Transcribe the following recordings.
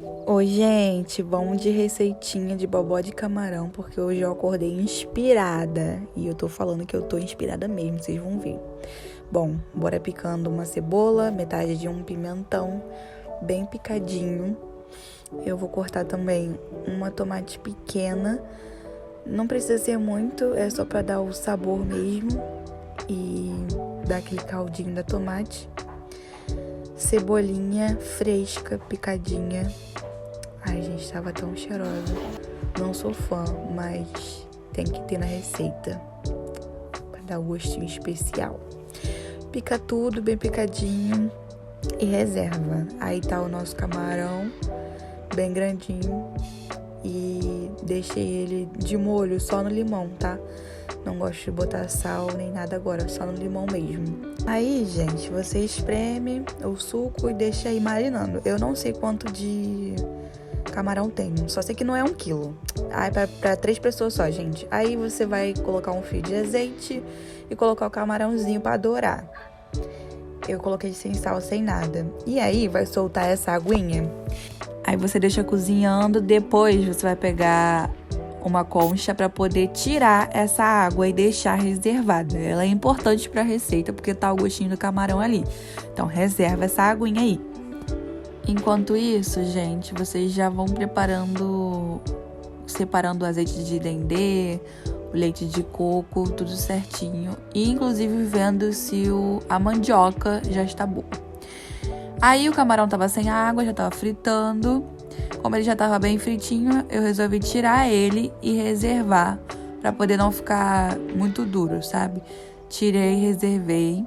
Oi, gente, vamos de receitinha de bobó de camarão, porque hoje eu acordei inspirada. E eu tô falando que eu tô inspirada mesmo, vocês vão ver. Bom, bora picando uma cebola, metade de um pimentão, bem picadinho. Eu vou cortar também uma tomate pequena. Não precisa ser muito, é só pra dar o sabor mesmo e dar aquele caldinho da tomate. Cebolinha fresca, picadinha. Ai, gente, tava tão cheirosa. Não sou fã, mas tem que ter na receita pra dar um gostinho especial. Pica tudo bem picadinho e reserva. Aí tá o nosso camarão, bem grandinho. E deixei ele de molho só no limão, tá? Não gosto de botar sal nem nada agora, só no limão mesmo. Aí, gente, você espreme o suco e deixa aí marinando. Eu não sei quanto de camarão tem, só sei que não é 1 quilo. Aí pra 3 pessoas só, gente. Aí você vai colocar um fio de azeite e colocar o camarãozinho pra dourar. Eu coloquei sem sal, sem nada. E aí vai soltar essa aguinha. Aí você deixa cozinhando, depois você vai pegar uma concha para poder tirar essa água e deixar reservada. Ela é importante para a receita porque tá o gostinho do camarão ali. Então reserva essa aguinha aí. Enquanto isso, gente, vocês já vão separando o azeite de dendê, o leite de coco, tudo certinho. E inclusive vendo se a mandioca já está boa. Aí o camarão tava sem água, já tava fritando. Como ele já tava bem fritinho, eu resolvi tirar ele e reservar pra poder não ficar muito duro, sabe? Tirei, reservei.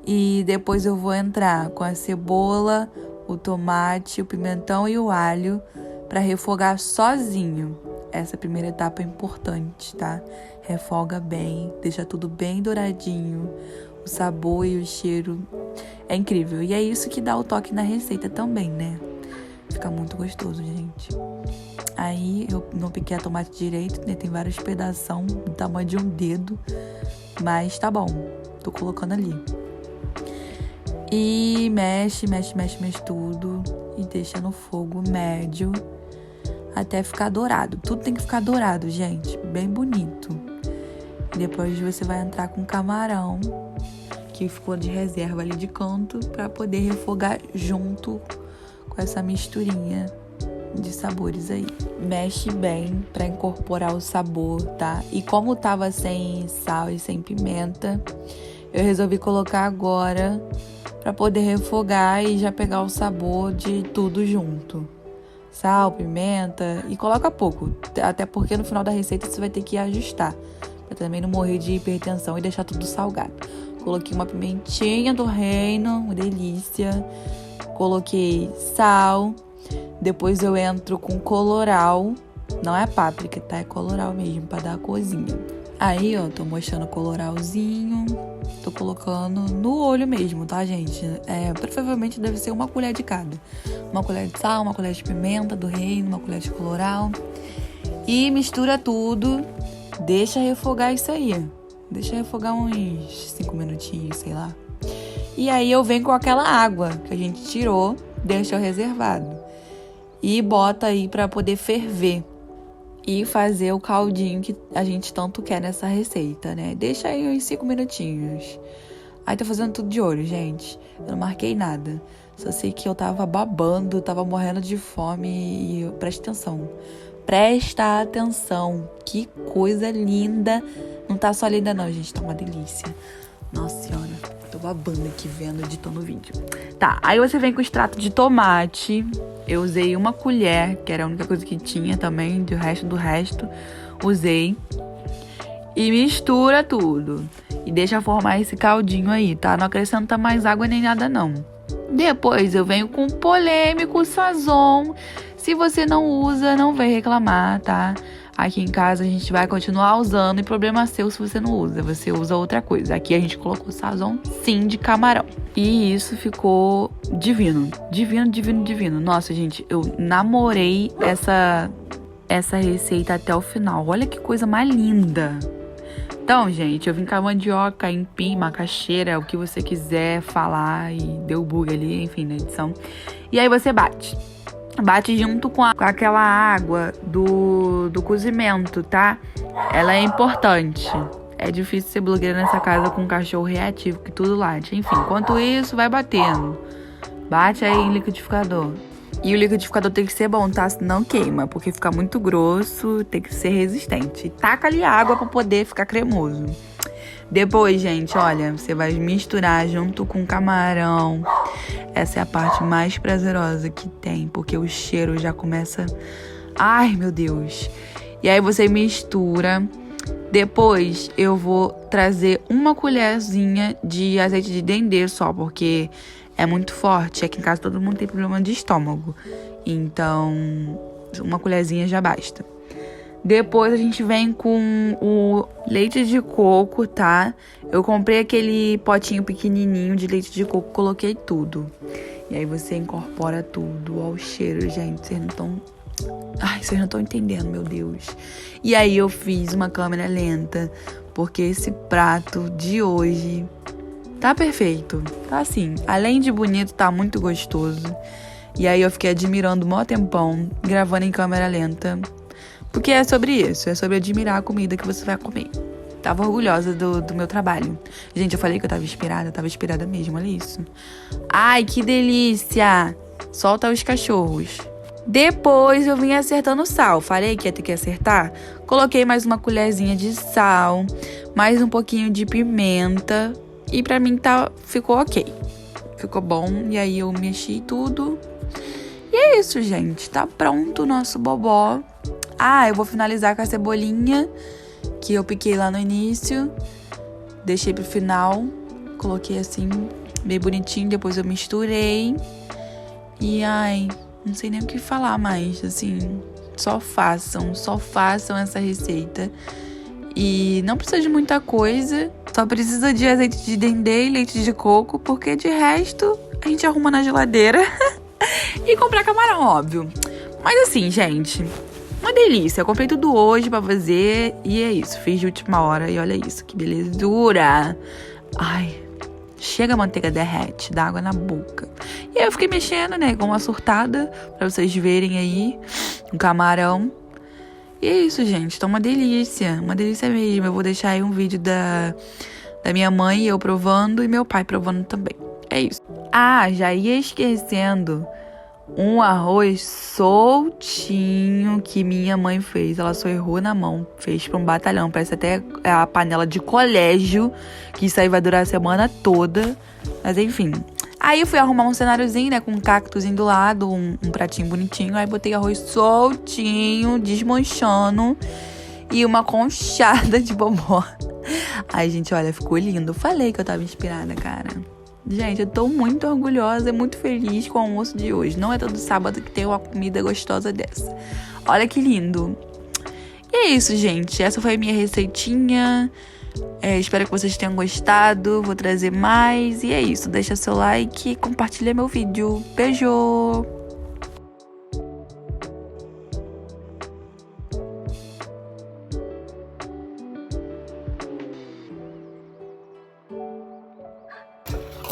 E depois eu vou entrar com a cebola, o tomate, o pimentão e o alho pra refogar sozinho. Essa primeira etapa é importante, tá? Refoga bem, deixa tudo bem douradinho. O sabor e o cheiro é incrível. E é isso que dá o toque na receita também, né? Fica muito gostoso, gente. Aí eu não piquei a tomate direito, né? Tem vários pedação do tamanho de um dedo. Mas tá bom. Tô colocando ali. E mexe tudo. E deixa no fogo médio até ficar dourado. Tudo tem que ficar dourado, gente. Bem bonito. E depois você vai entrar com camarão, que ficou de reserva ali de canto, para poder refogar junto com essa misturinha de sabores aí. Mexe bem para incorporar o sabor, tá? E como tava sem sal e sem pimenta, eu resolvi colocar agora para poder refogar e já pegar o sabor de tudo junto. Sal, pimenta e coloca pouco, até porque no final da receita você vai ter que ajustar, para também não morrer de hipertensão e deixar tudo salgado. Coloquei uma pimentinha do reino, uma delícia. Coloquei sal. Depois eu entro com coloral. Não é páprica, tá? É coloral mesmo, pra dar a corzinha. Aí, ó, tô mostrando o coloralzinho. Tô colocando no olho mesmo, tá, gente? Provavelmente deve ser 1 colher de cada. 1 colher de sal, 1 colher de pimenta do reino, 1 colher de coloral. E mistura tudo. Deixa refogar isso aí. Deixa refogar uns 5 minutinhos, sei lá. E aí eu venho com aquela água que a gente tirou, deixa reservado. E bota aí pra poder ferver. E fazer o caldinho que a gente tanto quer nessa receita, né? Deixa aí uns 5 minutinhos. Aí tô fazendo tudo de olho, gente. Eu não marquei nada. Só sei que eu tava babando, tava morrendo de fome e presta atenção. Presta atenção. Que coisa linda. Não tá só linda não, gente. Tá uma delícia. Nossa senhora. Tô babando aqui vendo, editando o vídeo. Tá, aí você vem com o extrato de tomate. Eu usei 1 colher, que era a única coisa que tinha também. Do resto, usei. E mistura tudo. E deixa formar esse caldinho aí, tá? Não acrescenta mais água nem nada, não. Depois eu venho com o polêmico Sazon. Se você não usa, não vem reclamar, tá? Aqui em casa a gente vai continuar usando e problema seu se você não usa. Você usa outra coisa. Aqui a gente colocou Sazon, sim, de camarão. E isso ficou divino. Divino. Nossa, gente, eu namorei essa receita até o final. Olha que coisa mais linda. Então, gente, eu vim com a mandioca, empim, macaxeira, o que você quiser falar. E deu bug ali, enfim, na edição. E aí você bate. Bate junto com aquela água do cozimento, tá? Ela é importante. É difícil ser blogueira nessa casa com um cachorro reativo, que tudo late. Enfim, enquanto isso, vai batendo. Bate aí em liquidificador. E o liquidificador tem que ser bom, tá? Senão queima, porque fica muito grosso, tem que ser resistente. E taca ali água pra poder ficar cremoso. Depois, gente, olha, você vai misturar junto com camarão. Essa é a parte mais prazerosa que tem, porque o cheiro já começa... Ai, meu Deus! E aí você mistura. Depois eu vou trazer uma colherzinha de azeite de dendê só, porque é muito forte. Aqui em casa todo mundo tem problema de estômago. Então, uma colherzinha já basta. Depois a gente vem com o leite de coco, tá? Eu comprei aquele potinho pequenininho de leite de coco, coloquei tudo. E aí você incorpora tudo ao cheiro, gente. Vocês não estão... Ai, vocês não estão entendendo, meu Deus. E aí eu fiz uma câmera lenta, porque esse prato de hoje tá perfeito. Tá assim, além de bonito, tá muito gostoso. E aí eu fiquei admirando um maior tempão, gravando em câmera lenta. Porque é sobre isso, é sobre admirar a comida que você vai comer. Tava orgulhosa do meu trabalho. Gente, eu falei que eu tava inspirada mesmo, olha isso. Ai, que delícia! Solta os cachorros. Depois eu vim acertando o sal. Falei que ia ter que acertar. Coloquei mais uma colherzinha de sal, mais um pouquinho de pimenta. E pra mim ficou ok. Ficou bom. E aí eu mexi tudo. E é isso, gente. Tá pronto o nosso bobó. Ah, eu vou finalizar com a cebolinha que eu piquei lá no início. Deixei pro final. Coloquei assim, bem bonitinho. Depois eu misturei. E ai, não sei nem o que falar mais. Assim, só façam essa receita. E não precisa de muita coisa. Só precisa de azeite de dendê e leite de coco. Porque de resto, a gente arruma na geladeira. E comprar camarão, óbvio. Mas assim, gente... Uma delícia, eu comprei tudo hoje pra fazer e é isso, fiz de última hora e olha isso, que belezura. Ai, chega a manteiga derrete, dá água na boca. E aí eu fiquei mexendo, né, com uma surtada, pra vocês verem aí, um camarão. E é isso, gente, tá uma delícia mesmo. Eu vou deixar aí um vídeo da minha mãe, eu provando e meu pai provando também. É isso. Ah, já ia esquecendo... Um arroz soltinho que minha mãe fez. Ela só errou na mão. Fez pra um batalhão. Parece até a panela de colégio. Que isso aí vai durar a semana toda. Mas enfim. Aí eu fui arrumar um cenáriozinho, né? Com um cactozinho do lado. Um pratinho bonitinho. Aí botei arroz soltinho, desmanchando. E uma conchada de bobó. Ai, gente, olha, ficou lindo. Eu falei que eu tava inspirada, cara. Gente, eu tô muito orgulhosa e muito feliz com o almoço de hoje. Não é todo sábado que tem uma comida gostosa dessa. Olha que lindo. E é isso, gente. Essa foi a minha receitinha. Espero que vocês tenham gostado. Vou trazer mais. E é isso. Deixa seu like e compartilha meu vídeo. Beijo!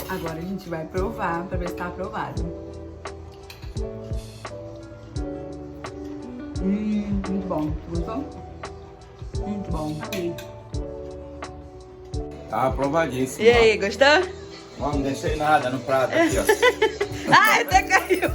Agora a gente vai provar pra ver se tá aprovado. Muito bom. Gostou? Muito bom. Tá aprovadíssimo. E aí, gostou? Ó, não deixei nada no prato aqui, ó. Ai, até caiu.